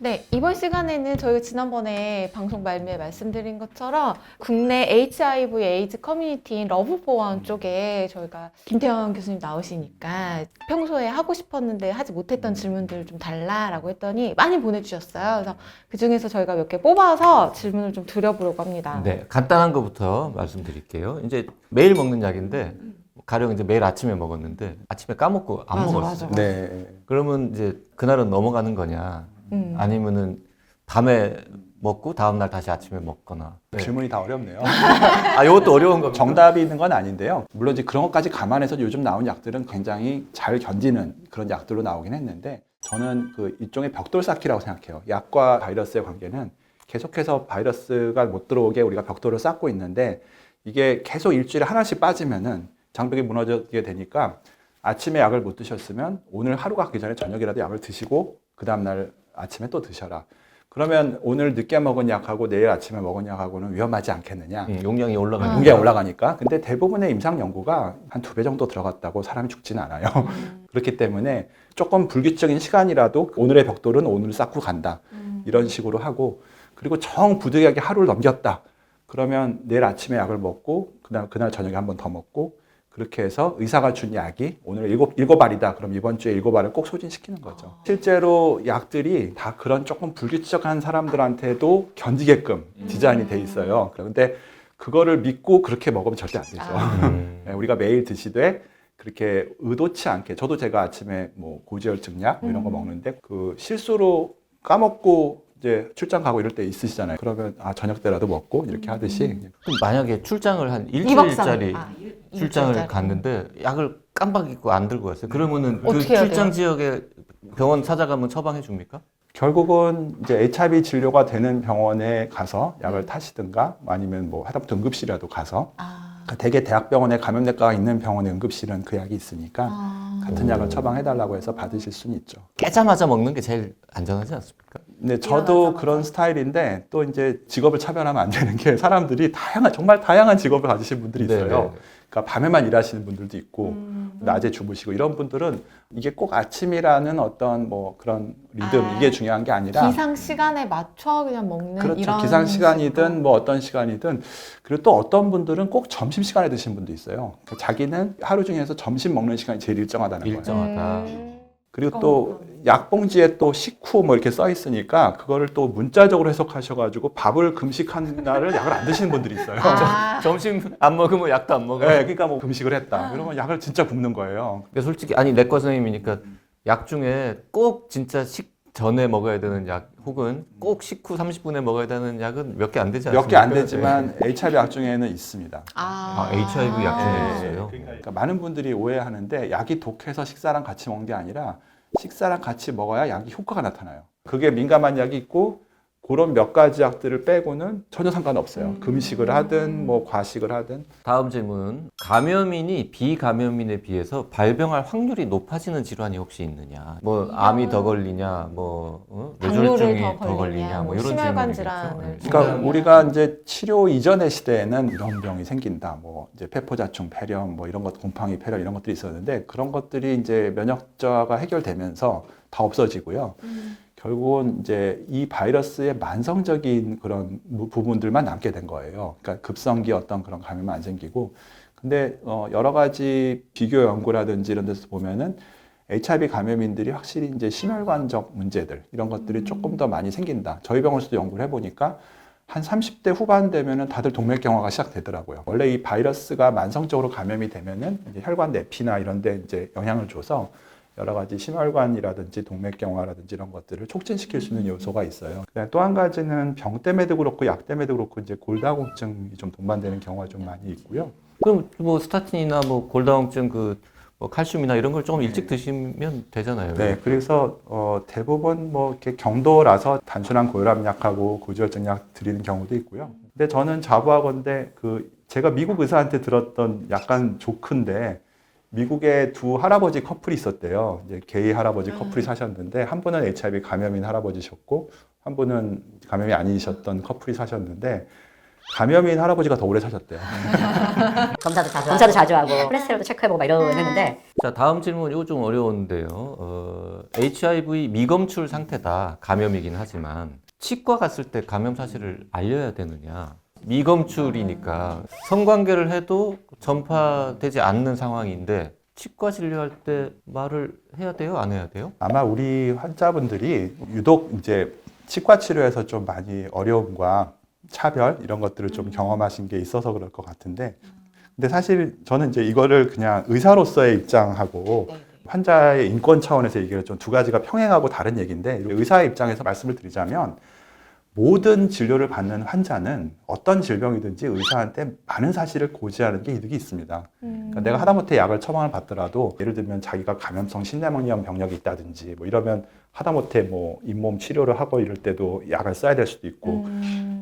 네, 이번 시간에는 저희가 지난번에 방송 말미에 말씀드린 것처럼 국내 HIV 에이즈 커뮤니티인 러브보원 쪽에 저희가 김태형 교수님 나오시니까 평소에 하고 싶었는데 하지 못했던 질문들을 좀 달라라고 했더니 많이 보내주셨어요. 그래서 그 중에서 저희가 몇 개 뽑아서 질문을 좀 드려보려고 합니다. 네, 간단한 것부터 말씀드릴게요. 이제 매일 먹는 약인데 가령 이제 매일 아침에 먹었는데 아침에 까먹고 안 맞아, 먹었어요. 맞아. 네. 그러면 이제 그날은 넘어가는 거냐? 아니면은 밤에 먹고 다음날 다시 아침에 먹거나. 네. 질문이 다 어렵네요. 아, 이것도 어려운 겁니다. 정답이 있는 건 아닌데요. 물론 이제 그런 것까지 감안해서 요즘 나온 약들은 굉장히 잘 견디는 그런 약들로 나오긴 했는데 저는 그 일종의 벽돌 쌓기라고 생각해요. 약과 바이러스의 관계는 계속해서 바이러스가 못 들어오게 우리가 벽돌을 쌓고 있는데 이게 계속 일주일에 하나씩 빠지면은 장벽이 무너지게 되니까 아침에 약을 못 드셨으면 오늘 하루가 가기 전에 저녁이라도 약을 드시고 그 다음날 아침에 또 드셔라. 그러면 오늘 늦게 먹은 약하고 내일 아침에 먹은 약하고는 위험하지 않겠느냐. 용량이 올라가니까. 용량이 올라가니까. 근데 대부분의 임상 연구가 한 2배 정도 들어갔다고 사람이 죽지는 않아요. 그렇기 때문에 조금 불규칙적인 시간이라도 오늘의 벽돌은 오늘 쌓고 간다. 이런 식으로 하고 그리고 정 부득이하게 하루를 넘겼다. 그러면 내일 아침에 약을 먹고 그날 저녁에 한 번 더 먹고 그렇게 해서 의사가 준 약이 오늘 일곱 알이다. 그럼 이번 주에 7알을 꼭 소진시키는 거죠. 실제로 약들이 다 그런 조금 불규칙한 사람들한테도 견디게끔 디자인이 돼 있어요. 그런데 그거를 믿고 그렇게 먹으면 절대 안 되죠. 우리가 매일 드시되 그렇게 의도치 않게 저도 제가 아침에 뭐 고지혈증 약 이런 거 먹는데 그 실수로 까먹고 이제 출장 가고 이럴 때 있으시잖아요. 그러면 저녁 때라도 먹고 이렇게 하듯이 그럼 만약에 출장을 한 2박 3일. 일주일짜리 출장을 일주일짜리. 갔는데 약을 깜빡 잊고 안 들고 갔어요. 그러면은 그 어떻게 해야 출장 돼요? 지역에 병원 찾아가면 처방해 줍니까? 결국은 이제 HIV 진료가 되는 병원에 가서 약을 타시든가 아니면 뭐 하다못해 응급실이라도 가서 대개 대학병원에 감염내과가 있는 병원의 응급실은 그 약이 있으니까 같은 약을 처방해달라고 해서 받으실 수는 있죠. 깨자마자 먹는 게 제일 안전하지 않습니까? 근데 저도 그런 스타일인데 또 이제 직업을 차별하면 안 되는 게 사람들이 정말 다양한 직업을 가지신 분들이 있어요. 네네. 그러니까 밤에만 일하시는 분들도 있고 낮에 주무시고 이런 분들은 이게 꼭 아침이라는 어떤 뭐 그런 리듬 이게 중요한 게 아니라 기상 시간에 맞춰 그냥 먹는 그렇죠. 이런 기상 시간이든 식으로. 뭐 어떤 시간이든 그리고 또 어떤 분들은 꼭 점심 시간에 드시는 분도 있어요. 자기는 하루 중에서 점심 먹는 시간이 제일 일정하다는 거예요. 일정하다. 그리고 또 약봉지에 또 식후 뭐 이렇게 써 있으니까 그거를 또 문자적으로 해석하셔가지고 밥을 금식한 날을 약을 안 드시는 분들이 있어요. 점심 안 먹으면 약도 안 먹어요. 네, 그러니까 뭐 금식을 했다. 그러면 약을 진짜 굶는 거예요. 그러니까 솔직히 아니 내과 선생님이니까 약 중에 꼭 진짜 전에 먹어야 되는 약 혹은 꼭 식후 30분에 먹어야 되는 약은 몇 개 안 되지 않습니까? 몇 개 안 되지만 HIV 약 중에는 있습니다. HIV 약 중에 있어요. 그러니까 많은 분들이 오해하는데 약이 독해서 식사랑 같이 먹는 게 아니라 식사랑 같이 먹어야 약이 효과가 나타나요. 그게 민감한 약이 있고 그런 몇 가지 약들을 빼고는 전혀 상관없어요. 금식을 하든 뭐 과식을 하든. 다음 질문. 감염인이 비감염인에 비해서 발병할 확률이 높아지는 질환이 혹시 있느냐? 뭐 암이 더 걸리냐? 뭐 뇌졸중이 당뇨를 더 걸리냐? 뭐 이런 심혈관 질문이겠죠. 질환을. 그러니까 우리가 이제 치료 이전의 시대에는 이런 병이 생긴다. 뭐 이제 폐포자충, 폐렴, 뭐 이런 것, 곰팡이, 폐렴 이런 것들이 있었는데 그런 것들이 이제 면역저하가 해결되면서 다 없어지고요. 결국은 이제 이 바이러스의 만성적인 그런 부분들만 남게 된 거예요. 그러니까 급성기 어떤 그런 감염은 안 생기고. 근데 여러 가지 비교 연구라든지 이런 데서 보면은 HIV 감염인들이 확실히 이제 심혈관적 문제들 이런 것들이 조금 더 많이 생긴다. 저희 병원에서도 연구를 해보니까 한 30대 후반 되면은 다들 동맥경화가 시작되더라고요. 원래 이 바이러스가 만성적으로 감염이 되면은 이제 혈관 내피나 이런 데 이제 영향을 줘서 여러 가지 심혈관이라든지 동맥경화라든지 이런 것들을 촉진시킬 수 있는 요소가 있어요. 또 한 가지는 병 때문에도 그렇고 약 때문에도 그렇고 이제 골다공증이 좀 동반되는 경우가 좀 많이 있고요. 그럼 뭐 스타틴이나 뭐 골다공증 뭐 칼슘이나 이런 걸 조금 일찍 드시면 되잖아요. 네, 그래서 대부분 뭐 이렇게 경도라서 단순한 고혈압 약하고 고지혈증 약 드리는 경우도 있고요. 근데 저는 자부하건대 제가 미국 의사한테 들었던 약간 조크인데 미국에 두 할아버지 커플이 있었대요. 이제 게이 할아버지 커플이 사셨는데 한 분은 HIV 감염인 할아버지셨고 한 분은 감염이 아니셨던 커플이 사셨는데 감염인 할아버지가 더 오래 사셨대요. 검사도 자주 하고 콜레스테롤도 체크해보고 막 이러는데 자, 다음 질문 이거 좀 어려운데요. HIV 미검출 상태다. 감염이긴 하지만 치과 갔을 때 감염 사실을 알려야 되느냐? 미검출이니까 성관계를 해도 전파되지 않는 상황인데 치과 진료할 때 말을 해야 돼요? 안 해야 돼요? 아마 우리 환자분들이 유독 이제 치과 치료에서 좀 많이 어려움과 차별 이런 것들을 좀 경험하신 게 있어서 그럴 것 같은데, 근데 사실 저는 이제 이거를 그냥 의사로서의 입장하고 환자의 인권 차원에서 얘기를 좀 두 가지가 평행하고 다른 얘기인데, 의사의 입장에서 말씀을 드리자면 모든 진료를 받는 환자는 어떤 질병이든지 의사한테 많은 사실을 고지하는 게 이득이 있습니다. 그러니까 내가 하다못해 약을 처방을 받더라도 예를 들면 자기가 감염성 신내막염 병력이 있다든지 뭐 이러면 하다못해 뭐 잇몸 치료를 하고 이럴 때도 약을 써야 될 수도 있고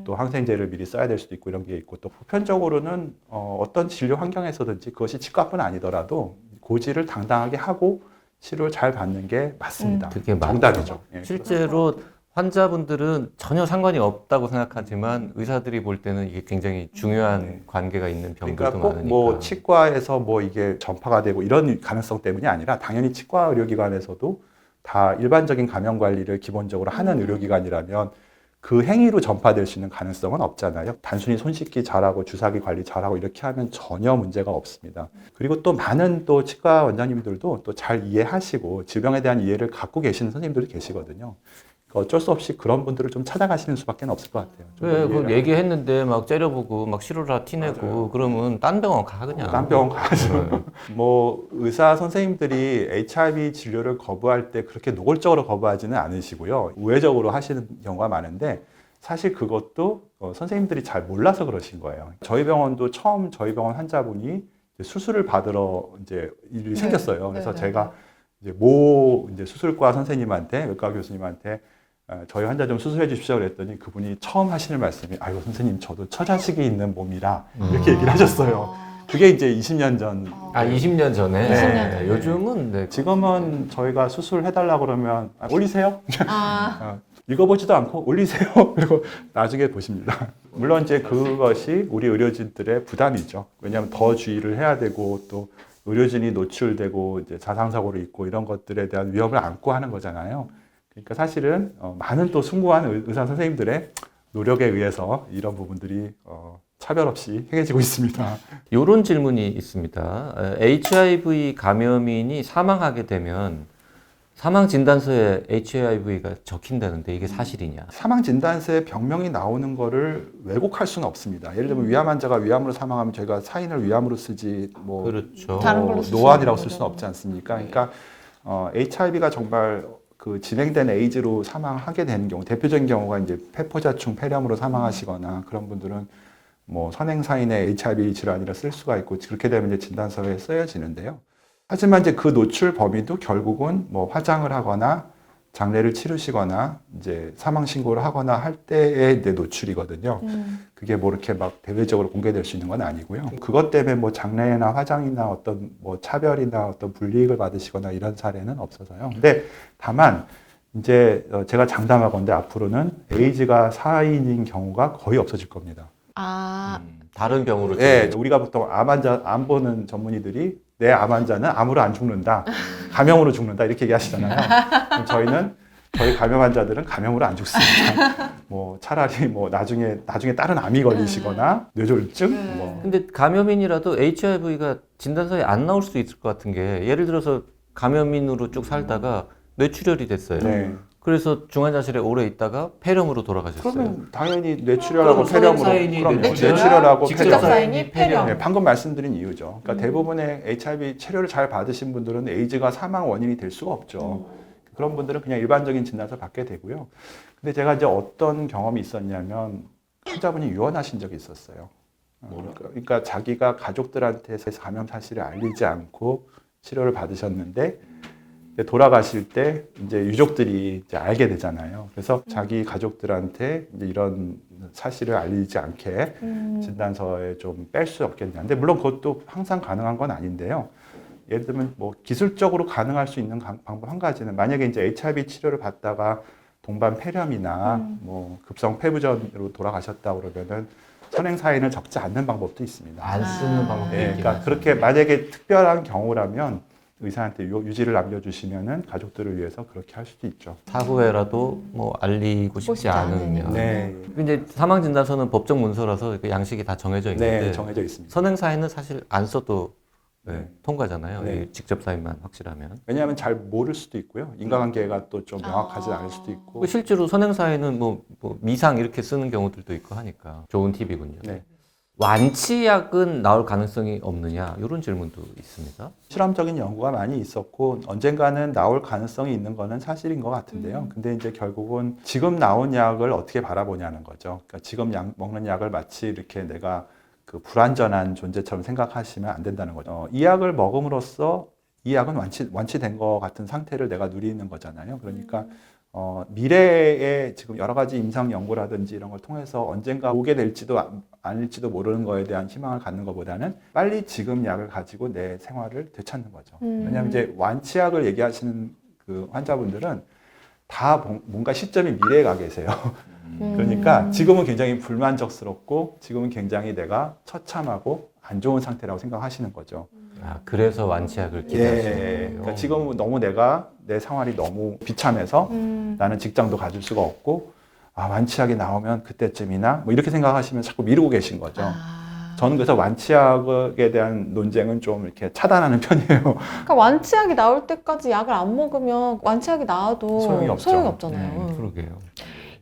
또 항생제를 미리 써야 될 수도 있고 이런 게 있고, 또 보편적으로는 어떤 진료 환경에서든지 그것이 치과뿐 아니더라도 고지를 당당하게 하고 치료를 잘 받는 게 맞습니다. 그게 맞죠. 정답이죠. 예. 실제로 환자분들은 전혀 상관이 없다고 생각하지만 의사들이 볼 때는 이게 굉장히 중요한 관계가 있는 병들도 그러니까 꼭 많으니까. 뭐 치과에서 뭐 이게 전파가 되고 이런 가능성 때문이 아니라 당연히 치과 의료기관에서도 다 일반적인 감염 관리를 기본적으로 하는 의료기관이라면 그 행위로 전파될 수 있는 가능성은 없잖아요. 단순히 손 씻기 잘하고 주사기 관리 잘하고 이렇게 하면 전혀 문제가 없습니다. 그리고 또 많은 또 치과 원장님들도 또 잘 이해하시고 질병에 대한 이해를 갖고 계시는 선생님들도 계시거든요. 어쩔 수 없이 그런 분들을 좀 찾아가시는 수밖에 없을 것 같아요. 왜 그 얘기했는데 막 째려보고 막 싫어라 티내고 맞아요. 그러면 딴 병원 가 그냥. 딴 병원 가죠. 네. 뭐 의사 선생님들이 HIV 진료를 거부할 때 그렇게 노골적으로 거부하지는 않으시고요. 우회적으로 하시는 경우가 많은데 사실 그것도 선생님들이 잘 몰라서 그러신 거예요. 저희 병원도 처음 저희 병원 환자분이 이제 수술을 받으러 이제 일이 생겼어요. 그래서 제가 이제 이제 수술과 선생님한테 외과 교수님한테 저희 환자 좀 수술해 주십시오 그랬더니 그분이 처음 하시는 말씀이 아이고 선생님 저도 처자식이 있는 몸이라 이렇게 얘기를 하셨어요. 그게 이제 20년 전. 아 20년 전에. 20년 전에. 요즘은 네. 지금은 저희가 수술해달라고 그러면 올리세요? 아, 읽어보지도 않고 올리세요. 그리고 나중에 보십니다. 물론 이제 그것이 우리 의료진들의 부담이죠. 왜냐하면 더 주의를 해야 되고 또 의료진이 노출되고 이제 자상사고를 입고 이런 것들에 대한 위험을 안고 하는 거잖아요. 그러니까 사실은 많은 또 숭고한 의사 선생님들의 노력에 의해서 이런 부분들이 차별 없이 행해지고 있습니다. 이런 질문이 있습니다. HIV 감염인이 사망하게 되면 사망 진단서에 HIV가 적힌다는데 이게 사실이냐? 사망 진단서에 병명이 나오는 거를 왜곡할 수는 없습니다. 예를 들면 위암 환자가 위암으로 사망하면 저희가 사인을 위암으로 쓰지 뭐 그렇죠. 다른 걸로 쓸 수는 노안이라고 없는 쓸 수는 거죠. 없지 않습니까? 그러니까 HIV가 정말 그 진행된 에이즈로 사망하게 되는 경우, 대표적인 경우가 이제 폐포자충 폐렴으로 사망하시거나 그런 분들은 뭐 선행사인의 HIV 질환이라 쓸 수가 있고 그렇게 되면 이제 진단서에 쓰여지는데요. 하지만 이제 그 노출 범위도 결국은 뭐 화장을 하거나 장례를 치르시거나 이제 사망 신고를 하거나 할 때의 이제 노출이거든요. 그게 뭐 이렇게 막 대외적으로 공개될 수 있는 건 아니고요. 그것 때문에 뭐 장례나 화장이나 어떤 뭐 차별이나 어떤 불이익을 받으시거나 이런 사례는 없어서요. 근데 다만 이제 제가 장담하건대 앞으로는 에이즈가 사인인 경우가 거의 없어질 겁니다. 아, 다른 병으로. 네, 우리가 보통 암 보는 전문의들이 내 암 환자는 암으로 안 죽는다, 감염으로 죽는다 이렇게 얘기하시잖아요. 그럼 저희 감염 환자들은 감염으로 안 죽습니다. 뭐 차라리 뭐 나중에 다른 암이 걸리시거나 뇌졸중 뭐. 근데 감염인이라도 HIV가 진단서에 안 나올 수도 있을 것 같은 게 예를 들어서 감염인으로 쭉 살다가 뇌출혈이 됐어요. 네. 그래서 중환자실에 오래 있다가 폐렴으로 돌아가셨어요. 그러면 당연히 뇌출혈하고 그럼 폐렴으로 선행사인이 그럼요. 뇌출혈, 뇌출혈하고 직접 폐렴. 사인이 폐렴. 네, 방금 말씀드린 이유죠. 그러니까 대부분의 HIV 치료를 잘 받으신 분들은 에이즈가 사망 원인이 될 수가 없죠. 그런 분들은 그냥 일반적인 진단서 받게 되고요. 근데 제가 이제 어떤 경험이 있었냐면 환자분이 유언하신 적이 있었어요. 그러니까 자기가 가족들한테 감염 사실을 알리지 않고 치료를 받으셨는데 돌아가실 때 이제 유족들이 이제 알게 되잖아요. 그래서 자기 가족들한테 이제 이런 사실을 알리지 않게 진단서에 좀 뺄 수 없겠냐. 근데 물론 그것도 항상 가능한 건 아닌데요. 예를 들면 뭐 기술적으로 가능할 수 있는 방법 한 가지는 만약에 이제 HIV 치료를 받다가 동반 폐렴이나 뭐 급성 폐부전으로 돌아가셨다 그러면은 선행사인을 적지 않는 방법도 있습니다. 안 쓰는 방법이 예, 있긴 그러니까 하죠. 그렇게 만약에 특별한 경우라면 의사한테 유지를 남겨주시면은 가족들을 위해서 그렇게 할 수도 있죠. 사후에라도 뭐 알리고 싶지 싶지 않으면. 않으니까. 네, 이제 사망 진단서는 법적 문서라서 그 양식이 다 정해져 있는데 네, 정해져 있습니다. 선행사인은 사실 안 써도 네. 통과잖아요. 네. 이 직접 사인만 확실하면. 왜냐하면 잘 모를 수도 있고요. 인과관계가 또 좀 명확하지 않을 수도 있고. 그 실제로 선행사인은 뭐 미상 이렇게 쓰는 경우들도 있고 하니까 좋은 팁이군요. 네. 완치약은 나올 가능성이 없느냐 이런 질문도 있습니다. 실험적인 연구가 많이 있었고 언젠가는 나올 가능성이 있는 거는 사실인 것 같은데요. 근데 이제 결국은 지금 나온 약을 어떻게 바라보냐는 거죠. 그러니까 지금 먹는 약을 마치 이렇게 내가 그 불완전한 존재처럼 생각하시면 안 된다는 거죠. 이 약을 먹음으로써 이 약은 완치된 것 같은 상태를 내가 누리는 거잖아요. 그러니까 미래에 지금 여러 가지 임상 연구라든지 이런 걸 통해서 언젠가 오게 될지도 아닐지도 모르는 거에 대한 희망을 갖는 것보다는 빨리 지금 약을 가지고 내 생활을 되찾는 거죠. 왜냐하면 이제 완치약을 얘기하시는 그 환자분들은 다 뭔가 시점이 미래에 가 계세요. 그러니까 지금은 굉장히 불만족스럽고 지금은 굉장히 내가 처참하고 안 좋은 상태라고 생각하시는 거죠. 아, 그래서 완치약을 기대하시는 거예요. 그러니까 지금은 너무 내 생활이 너무 비참해서 나는 직장도 가질 수가 없고 완치약이 나오면 그때쯤이나 뭐 이렇게 생각하시면 자꾸 미루고 계신 거죠. 저는 그래서 완치약에 대한 논쟁은 좀 이렇게 차단하는 편이에요. 그러니까 완치약이 나올 때까지 약을 안 먹으면 완치약이 나와도 소용이 없죠. 소용이 없잖아요. 그러게요.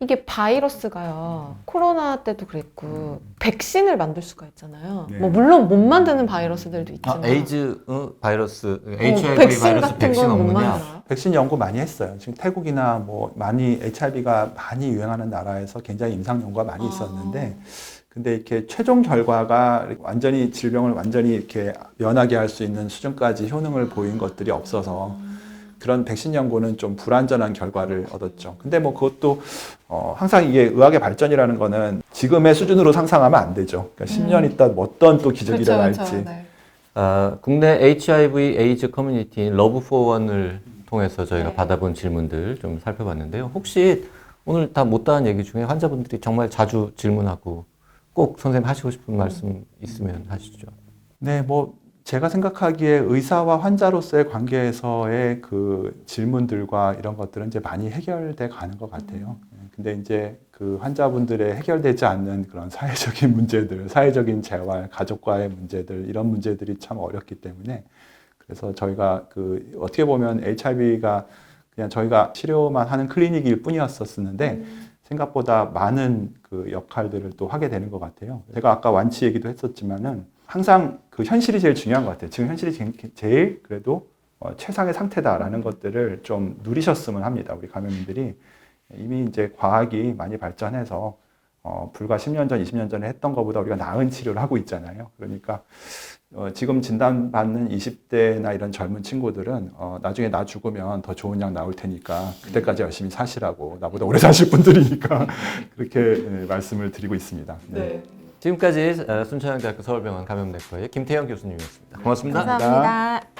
이게 바이러스가요. 코로나 때도 그랬고 백신을 만들 수가 있잖아요. 네. 뭐 물론 못 만드는 바이러스들도 있지만 에이즈 바이러스, HIV 백신 바이러스 같은 백신 건 못 없느냐? 만들어요. 백신 연구 많이 했어요. 지금 태국이나 뭐 많이 HIV가 많이 유행하는 나라에서 굉장히 임상 연구가 많이 있었는데 근데 이렇게 최종 결과가 완전히 질병을 완전히 이렇게 면하게 할 수 있는 수준까지 효능을 보인 것들이 없어서 그런 백신 연구는 좀 불완전한 결과를 얻었죠. 근데 뭐 그것도 항상 이게 의학의 발전이라는 거는 지금의 수준으로 상상하면 안 되죠. 그러니까 10년 있다 어떤 또 기적이 일어날지. 네. 국내 HIV 에이즈 커뮤니티인 러브포원을 통해서 저희가 네. 받아본 질문들 좀 살펴봤는데요. 혹시 오늘 다 못다한 얘기 중에 환자분들이 정말 자주 질문하고 꼭 선생님 하시고 싶은 말씀 있으면 하시죠. 네, 뭐 제가 생각하기에 의사와 환자로서의 관계에서의 그 질문들과 이런 것들은 이제 많이 해결돼 가는 것 같아요. 근데 이제 그 환자분들의 해결되지 않는 그런 사회적인 문제들, 사회적인 재활, 가족과의 문제들, 이런 문제들이 참 어렵기 때문에 그래서 저희가 그 어떻게 보면 HIV가 그냥 저희가 치료만 하는 클리닉일 뿐이었었는데 생각보다 많은 그 역할들을 또 하게 되는 것 같아요. 제가 아까 완치 얘기도 했었지만은 항상 그 현실이 제일 중요한 것 같아요. 지금 현실이 제일 그래도 최상의 상태다라는 것들을 좀 누리셨으면 합니다. 우리 감염인들이 이미 이제 과학이 많이 발전해서 불과 10년 전, 20년 전에 했던 것보다 우리가 나은 치료를 하고 있잖아요. 그러니까 지금 진단받는 20대나 이런 젊은 친구들은 나중에 나 죽으면 더 좋은 약 나올 테니까 그때까지 열심히 사시라고 나보다 오래 사실 분들이니까 그렇게 말씀을 드리고 있습니다. 네. 지금까지 순천향대학교 서울병원 감염내과의 김태형 교수님이었습니다. 고맙습니다. 감사합니다.